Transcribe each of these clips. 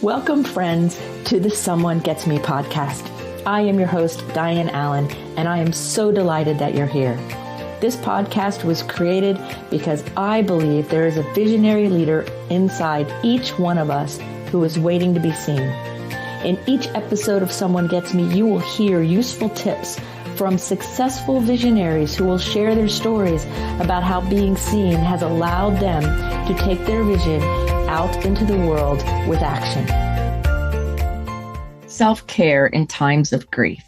Welcome, friends, to the Someone Gets Me podcast. I am your host, Diane Allen, and I am so delighted that you're here. This podcast was created because I believe there is a visionary leader inside each one of us who is waiting to be seen. In each episode of Someone Gets Me, you will hear useful tips from successful visionaries who will share their stories about how being seen has allowed them to take their vision out into the world with action. Self-care in times of grief.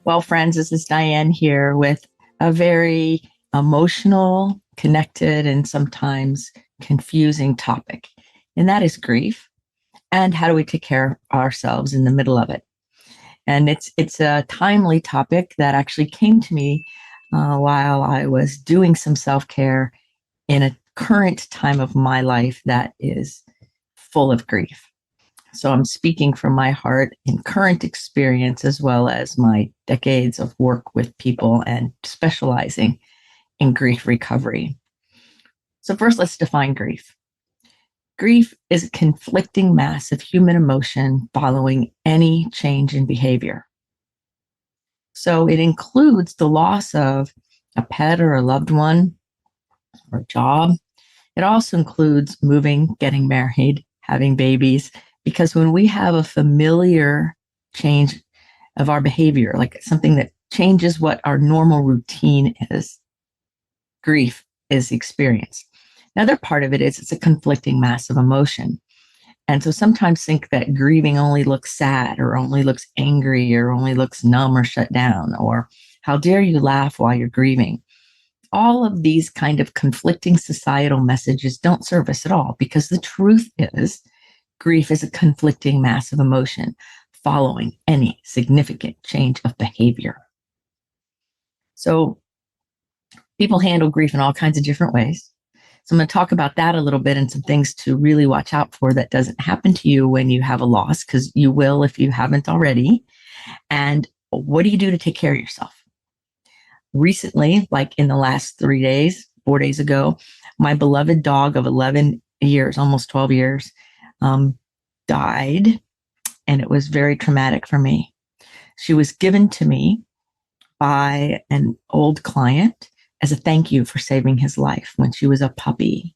Well, friends, this is Diane here with a very emotional, connected, and sometimes confusing topic, and that is grief. And how do we take care of ourselves in the middle of it? And it's a timely topic that actually came to me while I was doing some self-care in a current time of my life that is full of grief. So I'm speaking from my heart in current experience, as well as my decades of work with people and specializing in grief recovery. So first, let's define grief. Grief is a conflicting mass of human emotion following any change in behavior. So it includes the loss of a pet or a loved one or a job. It also includes moving, getting married, having babies, because when we have a familiar change of our behavior, like something that changes what our normal routine is, grief is experienced. Another part of it is it's a conflicting mass of emotion. And so sometimes think that grieving only looks sad or only looks angry or only looks numb or shut down, or how dare you laugh while you're grieving. All of these kind of conflicting societal messages don't serve us at all, because the truth is grief is a conflicting mass of emotion following any significant change of behavior. So people handle grief in all kinds of different ways. So I'm going to talk about that a little bit and some things to really watch out for that doesn't happen to you when you have a loss, because you will if you haven't already. And what do you do to take care of yourself? Recently, like in the last 4 days ago, my beloved dog of 11 years, almost 12 years, died, and it was very traumatic for me. She was given to me by an old client as a thank you for saving his life when she was a puppy.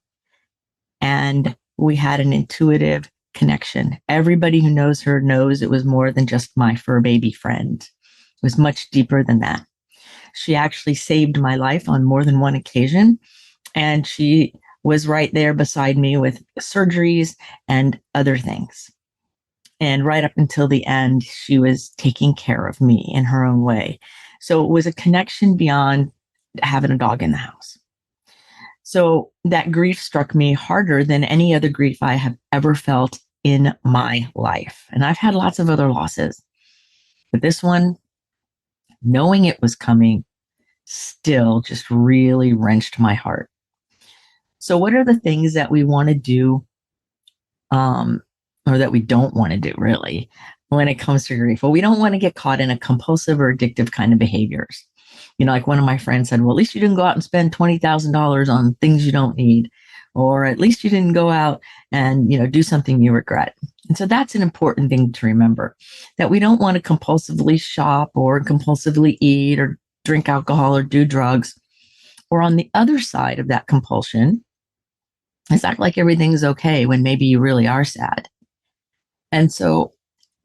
And we had an intuitive connection. Everybody who knows her knows it was more than just my fur baby friend. It was much deeper than that. She actually saved my life on more than one occasion. And she was right there beside me with surgeries and other things. And right up until the end, she was taking care of me in her own way. So it was a connection beyond having a dog in the house. So that grief struck me harder than any other grief I have ever felt in my life. And I've had lots of other losses, but this one, knowing it was coming, still just really wrenched my heart. So what are the things that we want to do, or that we don't want to do really when it comes to grief? Well, we don't want to get caught in a compulsive or addictive kind of behaviors. You know, like one of my friends said, well, at least you didn't go out and spend $20,000 on things you don't need, or at least you didn't go out and, do something you regret. And so that's an important thing to remember, that we don't want to compulsively shop or compulsively eat or drink alcohol or do drugs. Or on the other side of that compulsion, it's act like everything's okay when maybe you really are sad. And so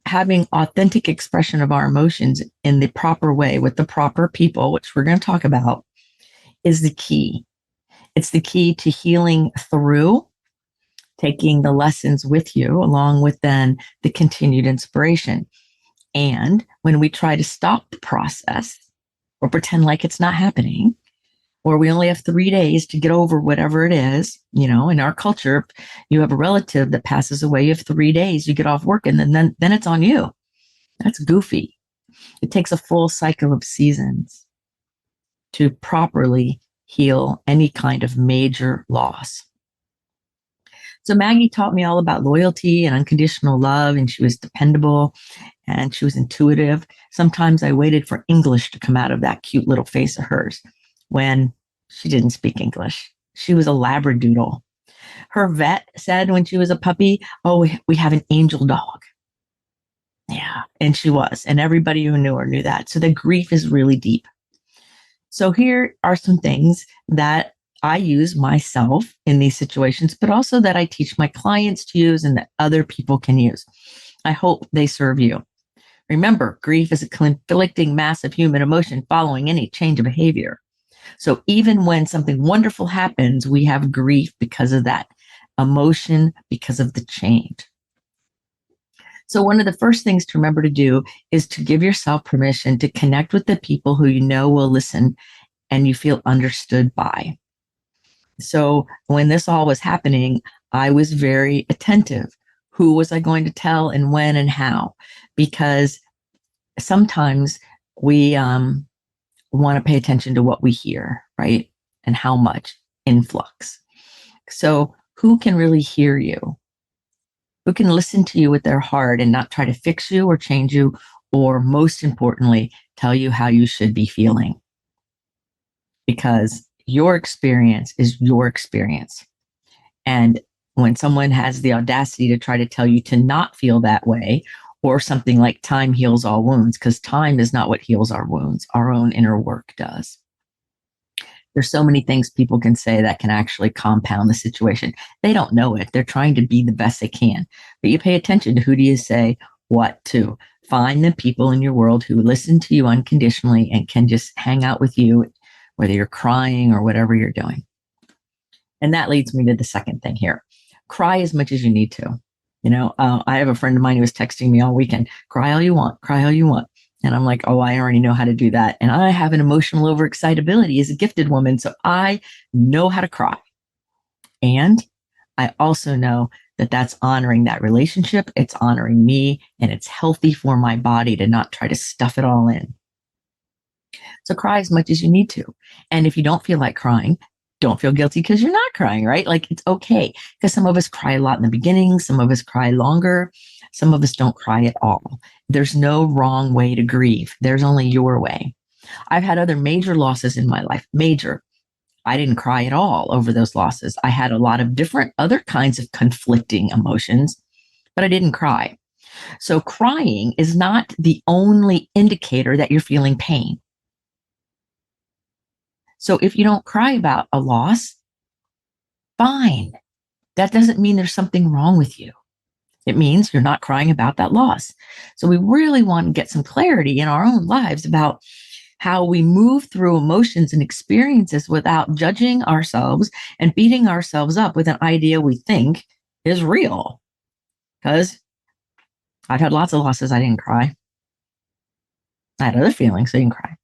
having authentic expression of our emotions in the proper way with the proper people, which we're going to talk about, is the key. It's the key to healing through, taking the lessons with you, along with then the continued inspiration. And when we try to stop the process or pretend like it's not happening, or we only have 3 days to get over whatever it is, in our culture, you have a relative that passes away, you have 3 days, you get off work, and then it's on you. That's goofy. It takes a full cycle of seasons to properly heal any kind of major loss. So Maggie taught me all about loyalty and unconditional love, and she was dependable and she was intuitive. Sometimes I waited for English to come out of that cute little face of hers when she didn't speak English. She was a Labradoodle. Her vet said when she was a puppy, oh, we have an angel dog. Yeah. And she was. And everybody who knew her knew that. So the grief is really deep. So here are some things that I use myself in these situations, but also that I teach my clients to use and that other people can use. I hope they serve you. Remember, grief is a conflicting mass of human emotion following any change of behavior. So even when something wonderful happens, we have grief because of that emotion, because of the change. So one of the first things to remember to do is to give yourself permission to connect with the people who you know will listen and you feel understood by. So when this all was happening, I was very attentive. Who was I going to tell and when and how? Because sometimes we want to pay attention to what we hear, right? And how much influx. So who can really hear you? Who can listen to you with their heart and not try to fix you or change you, or most importantly, tell you how you should be feeling? Because your experience is your experience. And when someone has the audacity to try to tell you to not feel that way, or something like time heals all wounds, because time is not what heals our wounds, our own inner work does. There's so many things people can say that can actually compound the situation. They don't know it. They're trying to be the best they can. But you pay attention to who do you say what to. Find the people in your world who listen to you unconditionally and can just hang out with you, whether you're crying or whatever you're doing. And that leads me to the second thing here. Cry as much as you need to. I have a friend of mine who was texting me all weekend, cry all you want, cry all you want. And I'm like, oh, I already know how to do that. And I have an emotional overexcitability as a gifted woman. So I know how to cry. And I also know that that's honoring that relationship. It's honoring me, and it's healthy for my body to not try to stuff it all in. So cry as much as you need to. And if you don't feel like crying, don't feel guilty because you're not crying, right? Like it's okay. Because some of us cry a lot in the beginning. Some of us cry longer. Some of us don't cry at all. There's no wrong way to grieve. There's only your way. I've had other major losses in my life, major. I didn't cry at all over those losses. I had a lot of different other kinds of conflicting emotions, but I didn't cry. So crying is not the only indicator that you're feeling pain. So if you don't cry about a loss, fine. That doesn't mean there's something wrong with you. It means you're not crying about that loss. So we really want to get some clarity in our own lives about how we move through emotions and experiences without judging ourselves and beating ourselves up with an idea we think is real. Because I've had lots of losses. I didn't cry. I had other feelings. I didn't cry.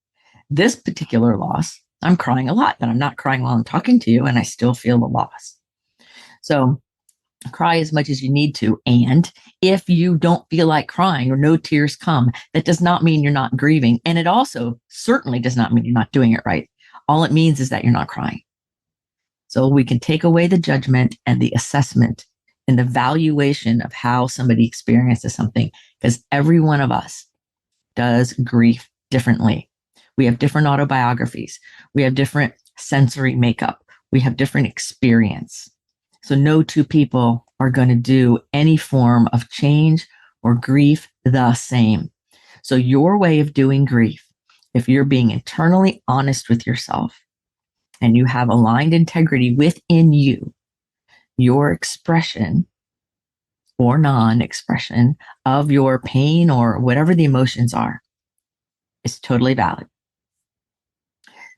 This particular loss, I'm crying a lot, but I'm not crying while I'm talking to you, and I still feel the loss. So cry as much as you need to. And if you don't feel like crying or no tears come, that does not mean you're not grieving. And it also certainly does not mean you're not doing it right. All it means is that you're not crying. So we can take away the judgment and the assessment and the valuation of how somebody experiences something, because every one of us does grief differently. We have different autobiographies. We have different sensory makeup. We have different experience. So no two people are going to do any form of change or grief the same. So your way of doing grief, if you're being internally honest with yourself and you have aligned integrity within you, your expression or non-expression of your pain or whatever the emotions are is totally valid.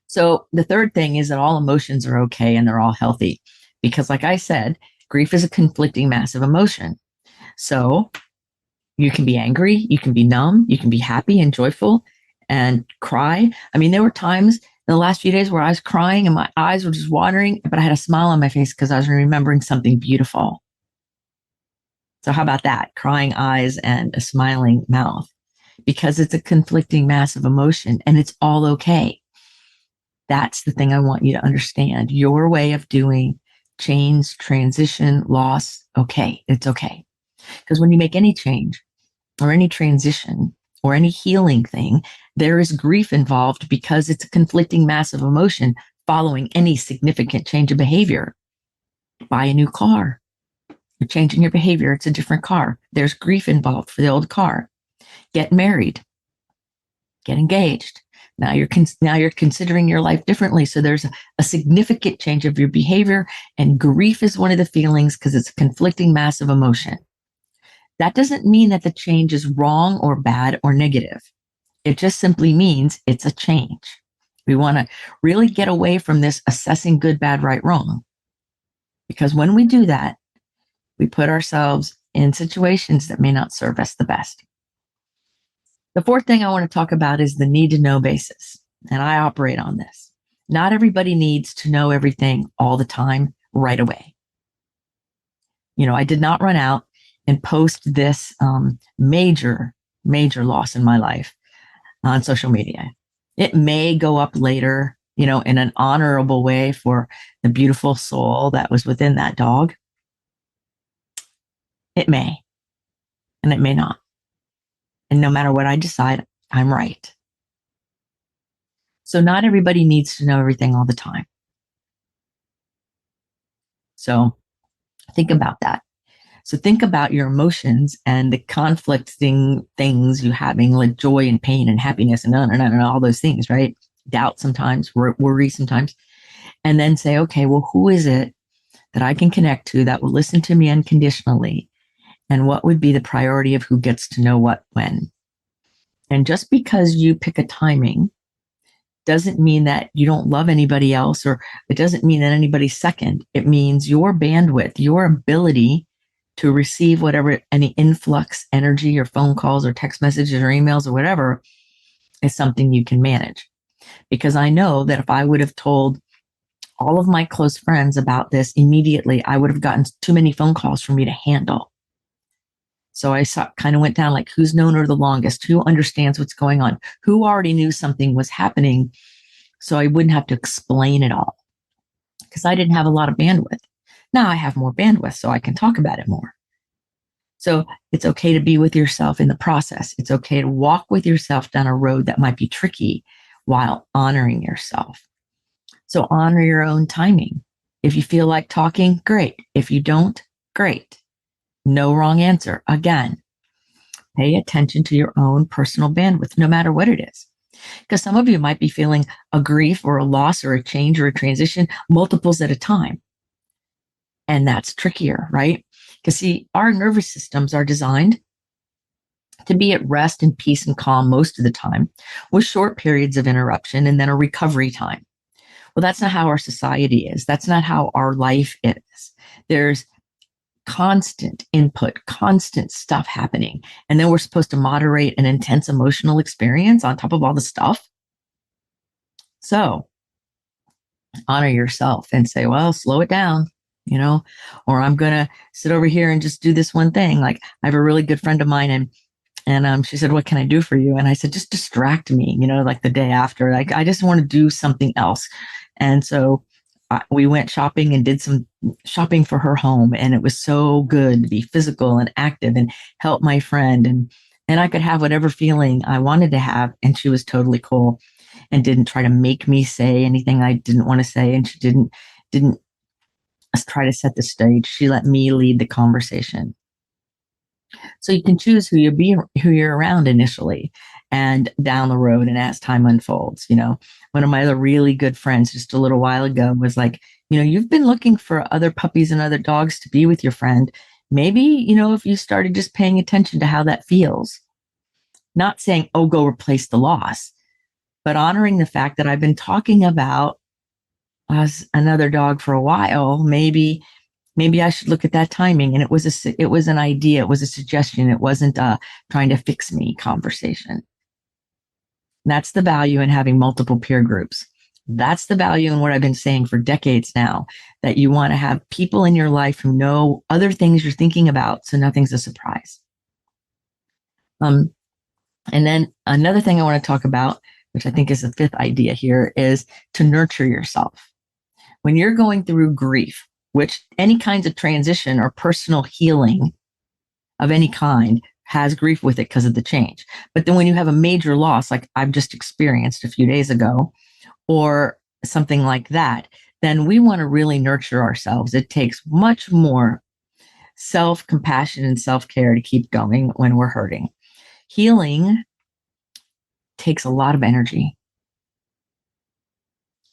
So the third thing is that all emotions are okay and they're all healthy. Because like I said, grief is a conflicting mass of emotion. So you can be angry, you can be numb, you can be happy and joyful and cry. I mean, there were times in the last few days where I was crying and my eyes were just watering, but I had a smile on my face because I was remembering something beautiful. So how about that? Crying eyes and a smiling mouth, because it's a conflicting mass of emotion and it's all okay. That's the thing I want you to understand. Your way of doing change, transition, loss, okay, it's okay. Because when you make any change or any transition or any healing thing, there is grief involved because it's a conflicting mass of emotion following any significant change of behavior. Buy a new car. You're changing your behavior. It's a different car. There's grief involved for the old car. Get married. Get engaged. Now you're considering your life differently. So there's a significant change of your behavior, and grief is one of the feelings because it's a conflicting massive emotion. That doesn't mean that the change is wrong or bad or negative. It just simply means it's a change. We want to really get away from this assessing good, bad, right, wrong. Because when we do that, we put ourselves in situations that may not serve us the best. The fourth thing I want to talk about is the need to know basis. And I operate on this. Not everybody needs to know everything all the time right away. I did not run out and post this major loss in my life on social media. It may go up later, in an honorable way for the beautiful soul that was within that dog. It may, and it may not. And no matter what I decide, I'm right. So not everybody needs to know everything all the time. So think about that. So think about your emotions and the conflicting things you having, like joy and pain and happiness and all those things, right? Doubt sometimes, worry sometimes. And then say, okay, well, who is it that I can connect to that will listen to me unconditionally? And what would be the priority of who gets to know what when? And just because you pick a timing doesn't mean that you don't love anybody else, or it doesn't mean that anybody's second. It means your bandwidth, your ability to receive whatever, any influx energy or phone calls or text messages or emails or whatever, is something you can manage. Because I know that if I would have told all of my close friends about this immediately, I would have gotten too many phone calls for me to handle. So I kind of went down like, who's known her the longest? Who understands what's going on? Who already knew something was happening? So I wouldn't have to explain it all, because I didn't have a lot of bandwidth. Now I have more bandwidth, so I can talk about it more. So it's okay to be with yourself in the process. It's okay to walk with yourself down a road that might be tricky while honoring yourself. So honor your own timing. If you feel like talking, great. If you don't, great. No wrong answer. Again, pay attention to your own personal bandwidth, no matter what it is. Because some of you might be feeling a grief or a loss or a change or a transition multiples at a time. And that's trickier, right? Because see, our nervous systems are designed to be at rest and peace and calm most of the time, with short periods of interruption and then a recovery time. Well, that's not how our society is. That's not how our life is. There's constant input, constant stuff happening. And then we're supposed to moderate an intense emotional experience on top of all the stuff. So honor yourself and say, well, slow it down, or I'm going to sit over here and just do this one thing. Like, I have a really good friend of mine, and she said, what can I do for you? And I said, just distract me, like the day after. Like, I just want to do something else. And so we went shopping and did some shopping for her home. And it was so good to be physical and active and help my friend. And I could have whatever feeling I wanted to have. And she was totally cool and didn't try to make me say anything I didn't want to say. And she didn't try to set the stage. She let me lead the conversation. So you can choose who you're around initially and down the road, and as time unfolds. One of my other really good friends just a little while ago was like, you've been looking for other puppies and other dogs to be with your friend. Maybe, if you started just paying attention to how that feels, not saying, oh, go replace the loss, but honoring the fact that I've been talking about another dog for a while. Maybe I should look at that timing. And it was an idea. It was a suggestion. It wasn't trying to fix me conversation. That's the value in having multiple peer groups. That's the value in what I've been saying for decades now, that you want to have people in your life who know other things you're thinking about, so nothing's a surprise. And then another thing I want to talk about, which I think is the fifth idea here, is to nurture yourself. When you're going through grief, which any kinds of transition or personal healing of any kind has grief with it because of the change. But then when you have a major loss, like I've just experienced a few days ago, or something like that, then we want to really nurture ourselves. It takes much more self-compassion and self-care to keep going when we're hurting. Healing takes a lot of energy.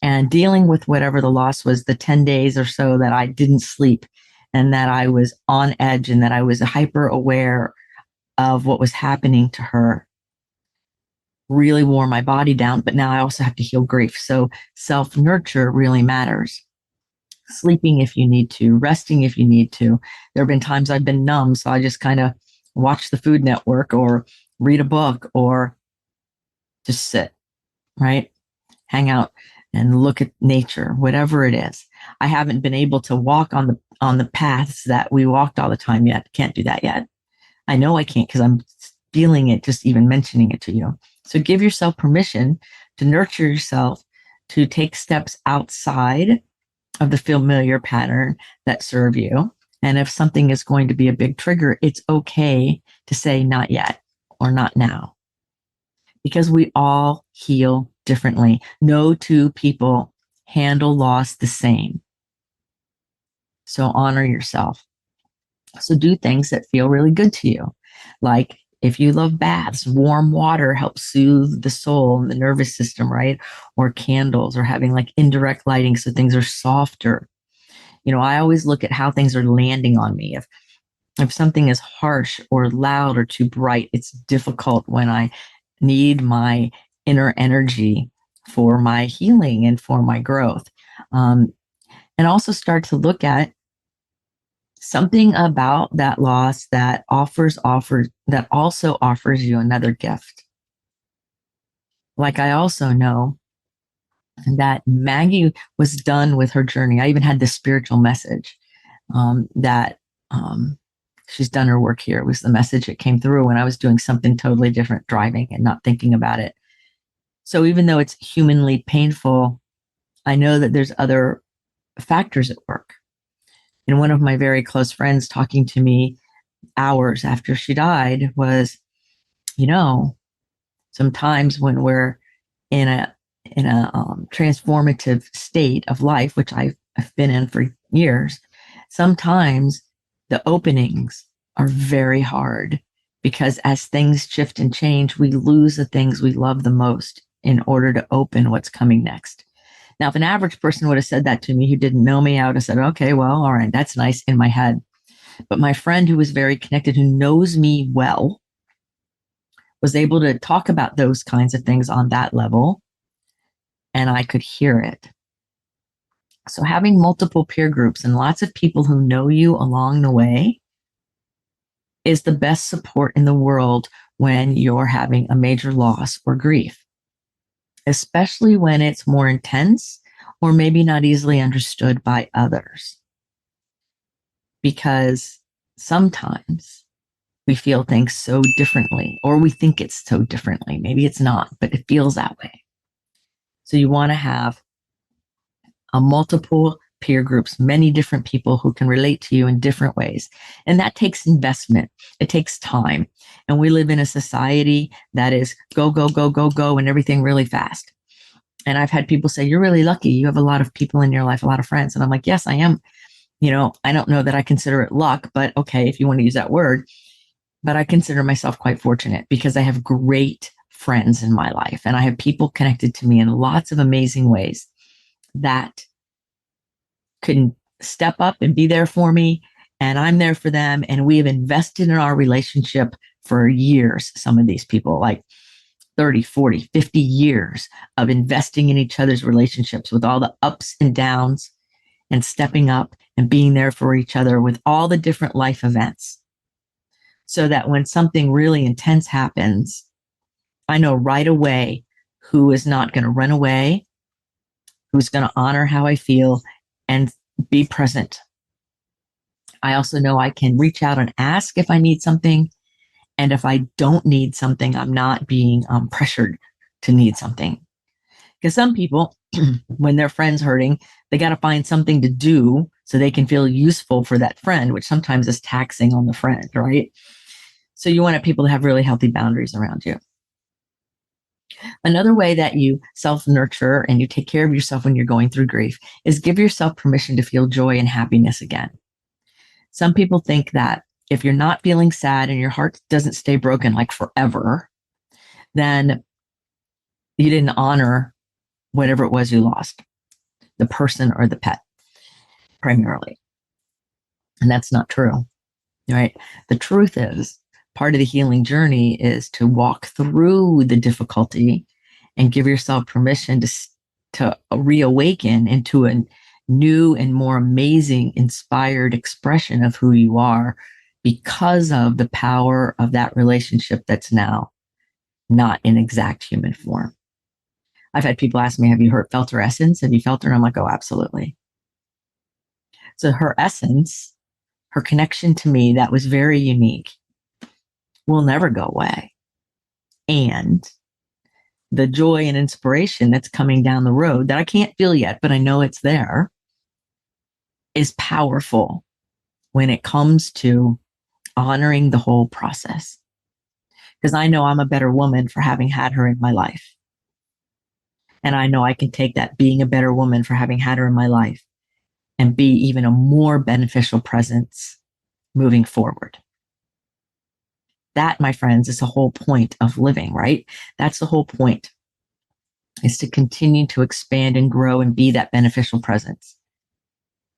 And dealing with whatever the loss was, the 10 days or so that I didn't sleep and that I was on edge and that I was hyper aware of what was happening to her, really wore my body down. But now I also have to heal grief. So self-nurture really matters. Sleeping if you need to, resting if you need to. There have been times I've been numb, so I just kind of watch the Food Network or read a book or just sit, right? Hang out and look at nature, whatever it is. I haven't been able to walk on the paths that we walked all the time yet. Can't do that yet. I know I can't because I'm feeling it just even mentioning it to you. So give yourself permission to nurture yourself, to take steps outside of the familiar pattern that serve you. And if something is going to be a big trigger, it's okay to say not yet or not now, because we all heal differently. No two people handle loss the same. So honor yourself. So do things that feel really good to you. Like if you love baths, warm water helps soothe the soul and the nervous system, right? Or candles, or having like indirect lighting so things are softer. You know, I always look at how things are landing on me. If something is harsh or loud or too bright, it's difficult when I need my inner energy for my healing and for my growth. And also start to look at something about that loss that that also offers you another gift. Like I also know that Maggie was done with her journey. I even had this spiritual message that she's done her work here. It was the message that came through when I was doing something totally different, driving and not thinking about it. So even though it's humanly painful, I know that there's other factors at work. And one of my very close friends talking to me hours after she died was, you know, sometimes when we're in a transformative state of life, which I've been in for years, sometimes the openings are very hard, because as things shift and change, we lose the things we love the most in order to open what's coming next. Now, if an average person would have said that to me who didn't know me, I would have said, okay, well, all right, that's nice in my head. But my friend who was very connected, who knows me well, was able to talk about those kinds of things on that level, and I could hear it. So having multiple peer groups and lots of people who know you along the way is the best support in the world when you're having a major loss or grief, especially when it's more intense or maybe not easily understood by others. Because sometimes we feel things so differently, or we think it's so differently. Maybe it's not, but it feels that way. So you want to have a multiple peer groups, many different people who can relate to you in different ways. And that takes investment. It takes time. And we live in a society that is go, go, go, go, go, and everything really fast. And I've had people say, you're really lucky. You have a lot of people in your life, a lot of friends. And I'm like, yes, I am. You know, I don't know that I consider it luck, but okay, if you want to use that word. But I consider myself quite fortunate because I have great friends in my life, and I have people connected to me in lots of amazing ways that can step up and be there for me, and I'm there for them. And we have invested in our relationship for years. Some of these people, like 30, 40, 50 years of investing in each other's relationships with all the ups and downs and stepping up and being there for each other with all the different life events. So that when something really intense happens, I know right away who is not going to run away, who's going to honor how I feel and be present. I also know I can reach out and ask if I need something. And if I don't need something, I'm not being pressured to need something. Because some people, when their friend's hurting, they got to find something to do so they can feel useful for that friend, which sometimes is taxing on the friend, right? So you want people to have really healthy boundaries around you. Another way that you self-nurture and you take care of yourself when you're going through grief is give yourself permission to feel joy and happiness again. Some people think that if you're not feeling sad and your heart doesn't stay broken like forever, then you didn't honor whatever it was you lost, the person or the pet primarily. And that's not true, right? The truth is, part of the healing journey is to walk through the difficulty and give yourself permission to reawaken into a new and more amazing, inspired expression of who you are because of the power of that relationship that's now not in exact human form. I've had people ask me, have you felt her essence? Have you felt her? And I'm like, oh, absolutely. So her essence, her connection to me, that was very unique, will never go away. And the joy and inspiration that's coming down the road that I can't feel yet, but I know it's there, is powerful when it comes to honoring the whole process. Because I know I'm a better woman for having had her in my life. And I know I can take that being a better woman for having had her in my life and be even a more beneficial presence moving forward. That, my friends, is the whole point of living, right? That's the whole point, is to continue to expand and grow and be that beneficial presence.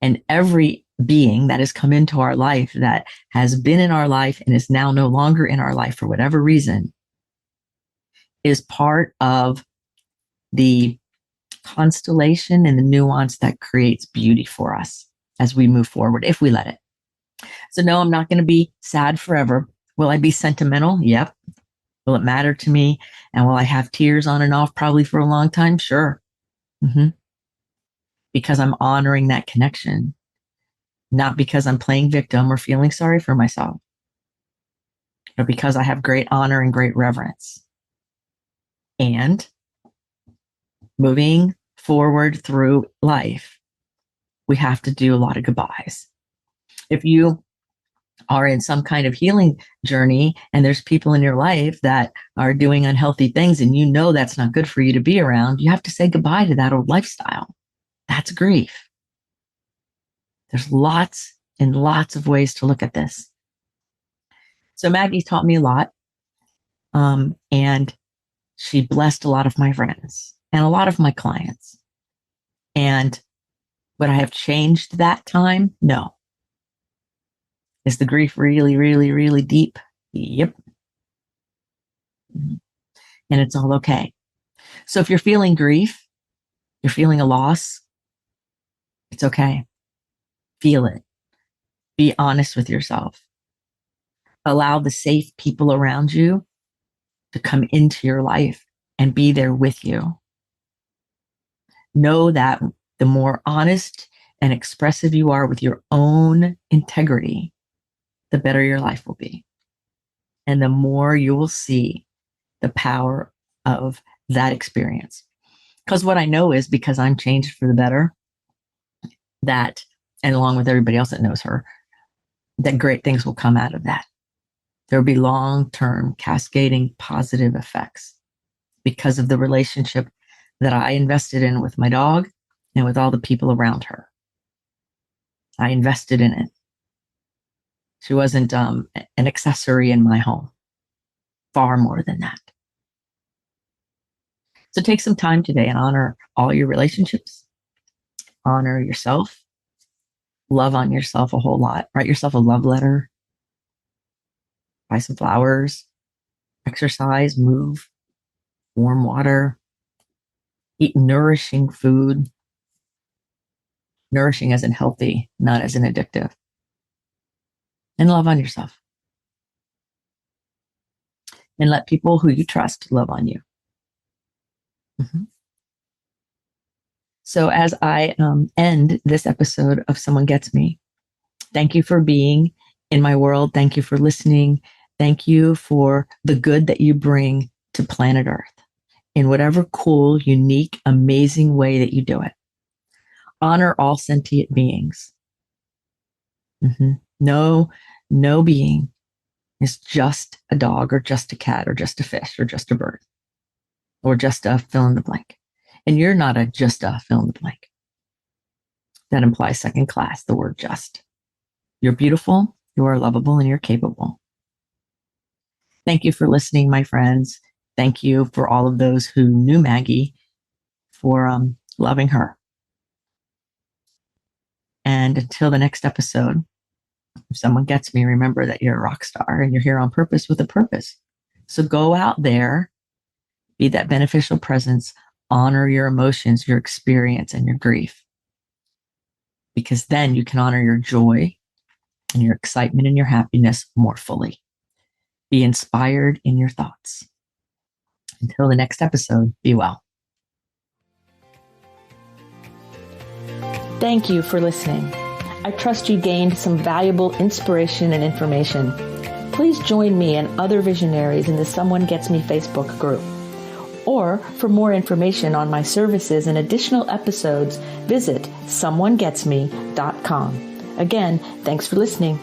And every being that has come into our life, that has been in our life and is now no longer in our life for whatever reason, is part of the constellation and the nuance that creates beauty for us as we move forward, if we let it. So no, I'm not going to be sad forever. Will I be sentimental? Yep. Will it matter to me? And will I have tears on and off probably for a long time? Sure. Mm-hmm. Because I'm honoring that connection, not because I'm playing victim or feeling sorry for myself, but because I have great honor and great reverence. And moving forward through life, we have to do a lot of goodbyes. If you are in some kind of healing journey and there's people in your life that are doing unhealthy things and you know that's not good for you to be around, you have to say goodbye to that old lifestyle. That's grief. There's lots and lots of ways to look at this. So Maggie taught me a lot, and she blessed a lot of my friends and a lot of my clients. And would I have changed that time? No. Is the grief really, really, really deep? Yep. And it's all okay. So if you're feeling grief, you're feeling a loss, it's okay. Feel it. Be honest with yourself. Allow the safe people around you to come into your life and be there with you. Know that the more honest and expressive you are with your own integrity, the better your life will be. And the more you will see the power of that experience. Because what I know is, because I'm changed for the better, that, and along with everybody else that knows her, that great things will come out of that. There will be long-term cascading positive effects because of the relationship that I invested in with my dog and with all the people around her. I invested in it. She wasn't an accessory in my home. Far more than that. So take some time today and honor all your relationships. Honor yourself. Love on yourself a whole lot. Write yourself a love letter. Buy some flowers. Exercise, move, warm water. Eat nourishing food. Nourishing as in healthy, not as in addictive. And love on yourself. And let people who you trust love on you. Mm-hmm. So as I end this episode of Someone Gets Me, thank you for being in my world. Thank you for listening. Thank you for the good that you bring to planet Earth in whatever cool, unique, amazing way that you do it. Honor all sentient beings. Mm-hmm. No being is just a dog or just a cat or just a fish or just a bird. or just a fill in the blank. And you're not a just a fill in the blank. That implies second class, the word just. You're beautiful, you are lovable, and you're capable. Thank you for listening, my friends. Thank you for all of those who knew Maggie, for loving her. And until the next episode, if someone gets me, remember that you're a rock star and you're here on purpose with a purpose. So go out there, be that beneficial presence, honor your emotions, your experience, and your grief. Because then you can honor your joy and your excitement and your happiness more fully. Be inspired in your thoughts. Until the next episode, be well. Thank you for listening. I trust you gained some valuable inspiration and information. Please join me and other visionaries in the Someone Gets Me Facebook group. Or for more information on my services and additional episodes, visit someonegetsme.com. Again, thanks for listening.